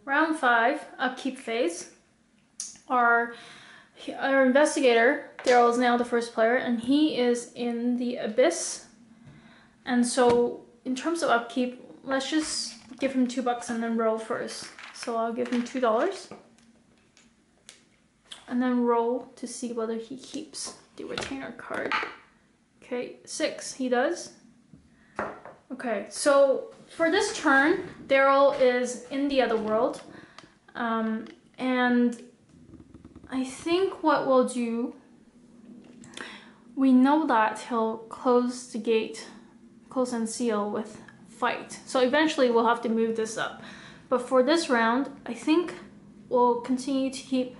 Round 5, upkeep phase. Our investigator, Daryl, is now the first player, and he is in the Abyss. And so, in terms of upkeep, let's just give him $2 and then roll first. So I'll give him $2. And then roll to see whether he keeps the retainer card. Okay, 6, he does. Okay, so for this turn, Daryl is in the other world. And I think what we'll do, we know that he'll close the gate, close and seal with fight. So eventually we'll have to move this up. But for this round, I think we'll continue to keep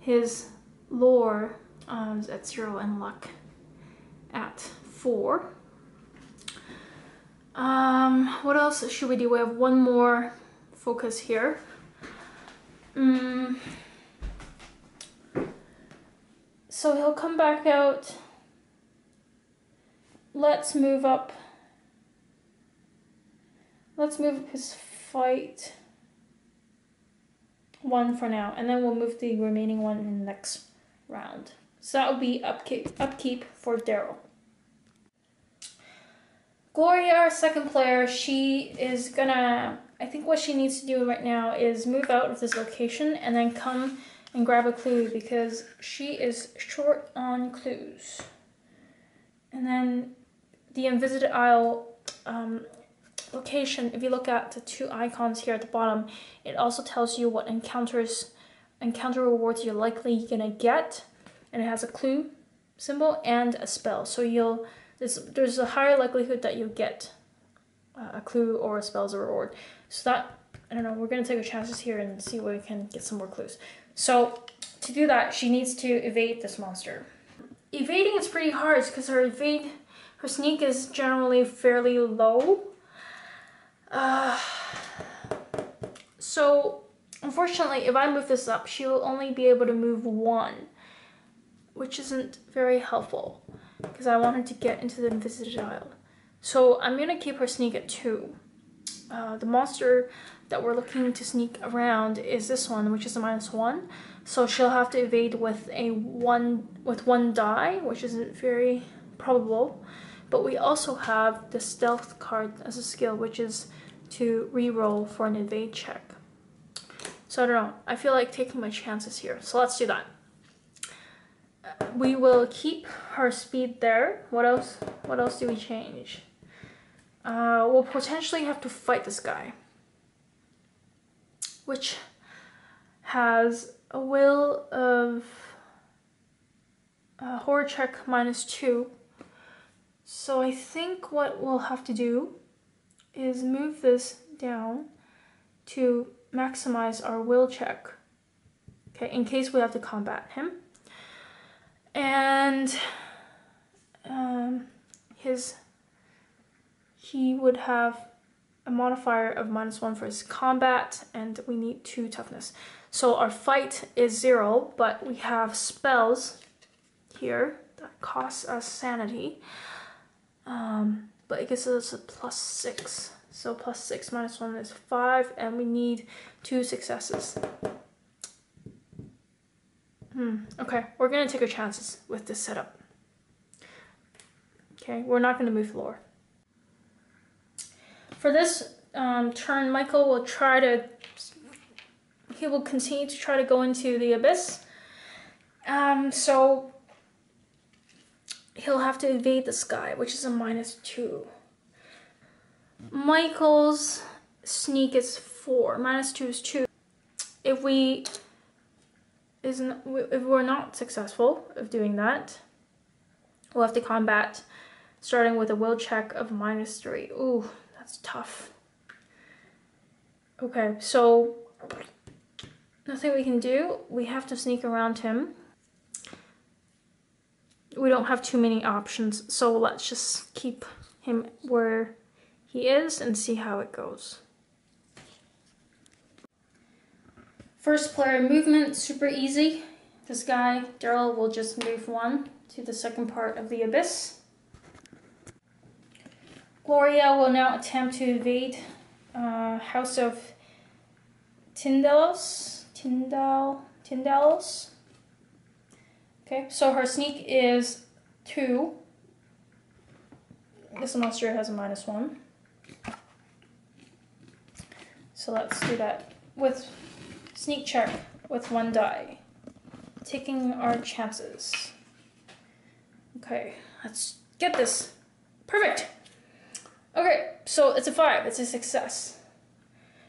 his lore at 0 and luck at 4. What else should we do? We have one more focus here. So he'll come back out. Let's move up. Let's move his fight 1 for now, and then we'll move the remaining one in the next round. So that will be upkeep for Daryl. Gloria, our second player, she is gonna, I think what she needs to do right now is move out of this location and then come and grab a clue because she is short on clues. And then the Invisited Isle location, if you look at the 2 icons here at the bottom, it also tells you what encounter rewards you're likely gonna get, and it has a clue symbol and a spell. So there's a higher likelihood that you'll get a clue or a spell as a reward. So that, I don't know, we're gonna take our chances here and see where we can get some more clues. So to do that, she needs to evade this monster. Evading is pretty hard because her sneak is generally fairly low. So unfortunately, if I move this up, she'll only be able to move 1, which isn't very helpful because I want her to get into the Invisited Isle. So I'm gonna keep her sneak at 2. The monster that we're looking to sneak around is this one, which is a -1. So she'll have to evade with one die, which isn't very probable. But we also have the stealth card as a skill, which is to re-roll for an evade check. So I don't know, I feel like taking my chances here. So let's do that. We will keep her speed there. What else do we change? We'll potentially have to fight this guy, which has a will of horror check -2. So I think what we'll have to do is move this down to maximize our will check, okay, in case we have to combat him. And he would have a modifier of -1 for his combat, and we need 2 toughness. So our fight is 0, but we have spells here that cost us sanity. But it gives us a +6. So +6 -1 is 5, and we need 2 successes. Okay, we're gonna take our chances with this setup. Okay, we're not gonna move lore. For this turn, Michael will he will continue to try to go into the Abyss. So he'll have to evade the sky, which is a -2. Michael's sneak is 4, -2 is 2. If we're not successful of doing that, we'll have to combat, starting with a will check of -3. Ooh, that's tough. Okay, so nothing we can do. We have to sneak around him. We don't have too many options, so let's just keep him where he is and see how it goes. First player movement, super easy. This guy, Daryl, will just move 1 to the second part of the Abyss. Gloria will now attempt to evade House of Tyndalos. Okay, so her sneak is 2. This monster has a -1. So let's do that with sneak check with 1 die. Taking our chances. Okay, let's get this. Perfect. Okay, so it's a 5. It's a success.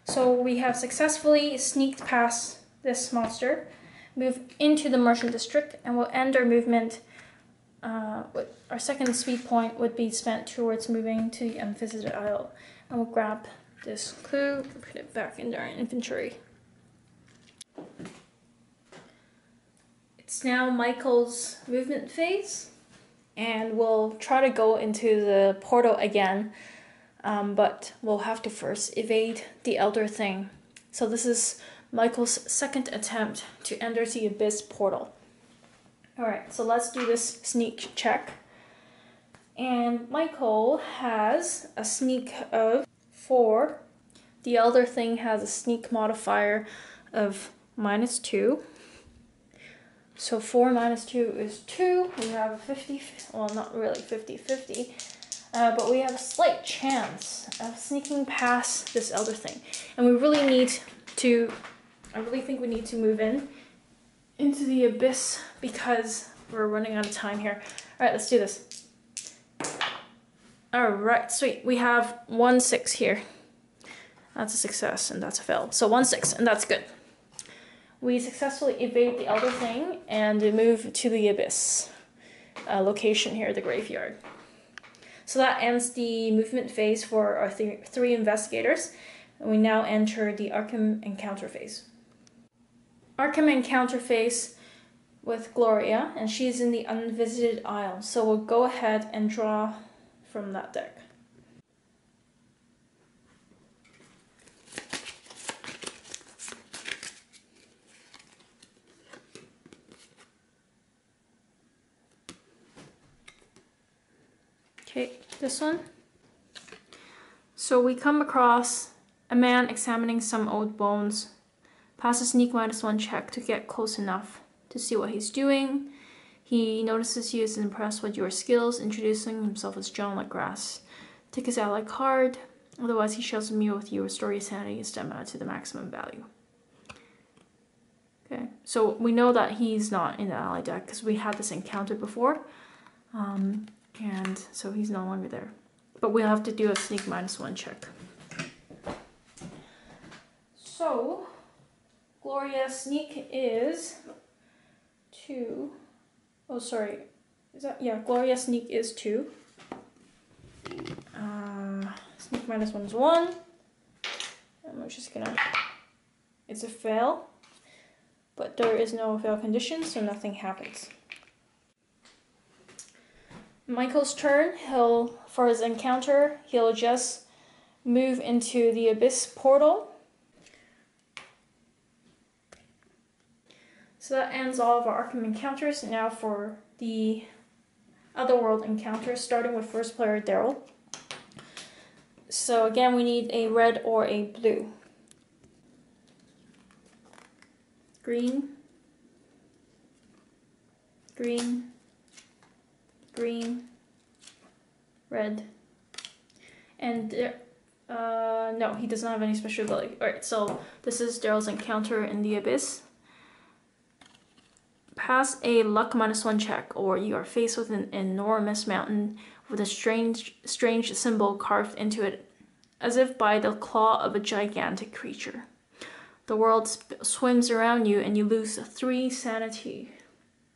So we have successfully sneaked past this monster, move into the merchant district, and we'll end our movement. Our second speed point would be spent towards moving to the unvisited isle. And we'll grab this clue and put it back in our inventory. It's now Michael's movement phase, and we'll try to go into the portal again, but we'll have to first evade the Elder Thing. So this is Michael's second attempt to enter the Abyss portal. Alright, so let's do this sneak check. And Michael has a sneak of 4. The Elder Thing has a sneak modifier of -2. So 4 minus 2 is 2. We have a 50, well, not really 50-50, but we have a slight chance of sneaking past this Elder Thing. And we really need to, I really think we need to move into the Abyss because we're running out of time here. All right, let's do this. All right, sweet. We have 1 6 here. That's a success and that's a fail. So 1 6, and that's good. We successfully evade the Elder Thing and move to the Abyss location here, the graveyard. So that ends the movement phase for our 3 investigators. And we now enter the Arkham encounter phase. Arkham encounter phase with Gloria, and she's in the unvisited isle. So we'll go ahead and draw from that deck. Okay, this one. So we come across a man examining some old bones. Pass a sneak -1 check to get close enough to see what he's doing. He notices you is impressed with your skills, introducing himself as John LaGrasse. Take his ally card, otherwise he shares a meal with you, restore your sanity and stamina to the maximum value. Okay, so we know that he's not in the ally deck because we had this encounter before. And so he's no longer there. But we'll have to do a sneak -1 check. So, Gloria's sneak is 2. Oh, sorry. Is that, yeah, Gloria's sneak is 2. Sneak -1 is 1. And we're just gonna, it's a fail. But there is no fail condition, so nothing happens. Michael's turn. For his encounter, he'll just move into the Abyss portal. So that ends all of our Arkham encounters. Now for the Otherworld encounters, starting with first player Daryl. So again, we need a red or a blue. Green, green, green, red, and no, he does not have any special ability. Alright, so this is Daryl's encounter in the Abyss. Pass a luck -1 check, or you are faced with an enormous mountain with a strange symbol carved into it, as if by the claw of a gigantic creature. The world swims around you and you lose 3 sanity.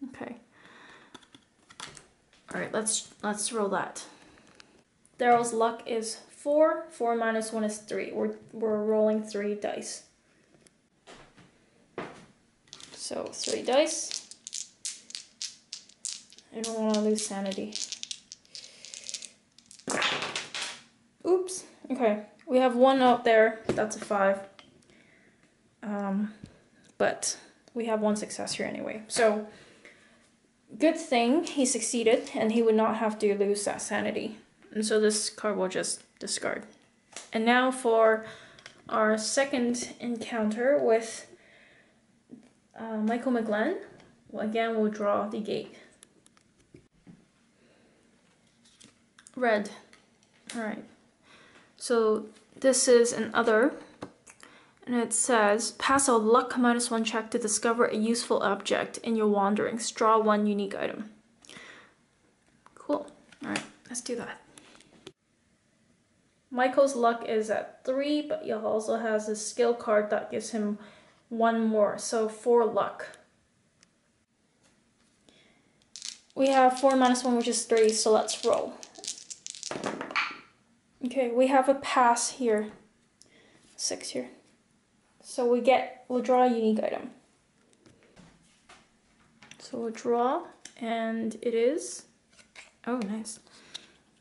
Okay. Alright, let's roll that. Daryl's luck is 4. 4 minus 1 is 3. We're rolling 3 dice. So 3 dice. I don't want to lose sanity. Oops. Okay, we have 1 out there. That's a 5. But we have 1 success here anyway. So good thing he succeeded, and he would not have to lose that sanity And so this card will just discard. And now for our second encounter with Michael McGlenn. Well, again, we'll draw the gate. Red. Alright. So this is an other. And it says, pass a luck -1 check to discover a useful object in your wanderings. Draw 1 unique item. Cool. Alright, let's do that. Michael's luck is at 3, but he also has a skill card that gives him 1 more, so 4 luck. We have 4 -1, which is 3, so let's roll. Okay, we have a pass here. 6 here. So we'll draw a unique item. So we'll draw, and it is, oh nice.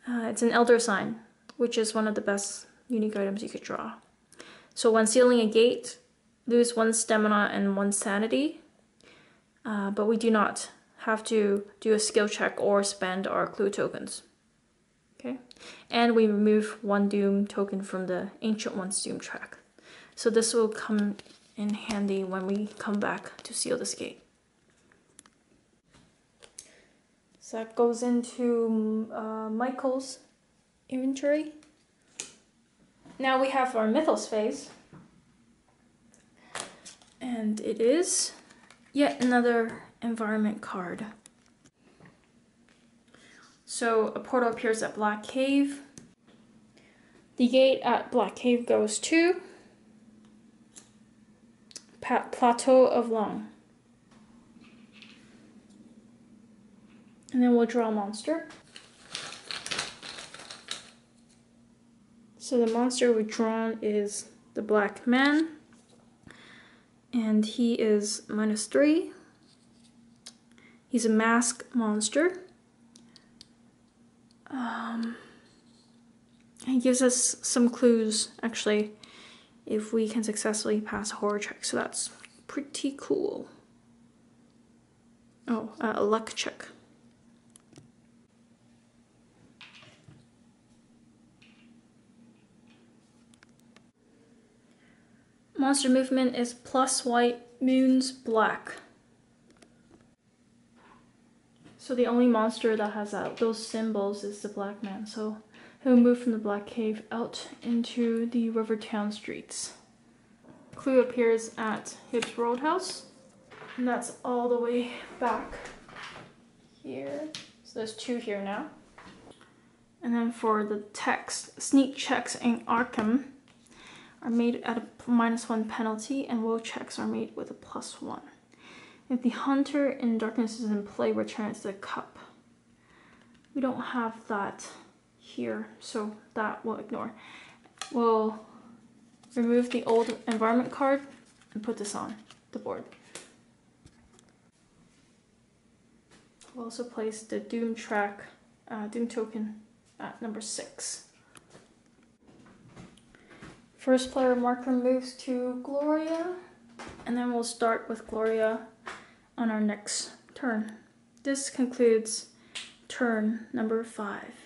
It's an Elder Sign, which is one of the best unique items you could draw. So when sealing a gate, lose 1 stamina and 1 sanity, but we do not have to do a skill check or spend our clue tokens. Okay, and we remove 1 doom token from the Ancient One's doom track. So this will come in handy when we come back to seal this gate. So that goes into Michael's inventory. Now we have our Mythos phase. And it is yet another environment card. So a portal appears at Black Cave. The gate at Black Cave goes to Plateau of Long. And then we'll draw a monster. So the monster we've drawn is the Black Man. And he is -3. He's a mask monster. He gives us some clues, actually, if we can successfully pass a horror check, so that's pretty cool. Oh, a luck check. Monster movement is plus white, moons black. So the only monster that has those symbols is the Black Man, so he'll move from the Black Cave out into the Rivertown streets. Clue appears at Hibbs Roadhouse, and that's all the way back here. So there's 2 here now. And then for the text, sneak checks in Arkham are made at a -1 penalty, and will checks are made with a +1. If the hunter in darkness is in play, returns the cup. We don't have that here, so that we'll ignore. We'll remove the old environment card and put this on the board. We'll also place the doom track, doom token at number 6. First player marker moves to Gloria, and then we'll start with Gloria on our next turn. This concludes turn number 5.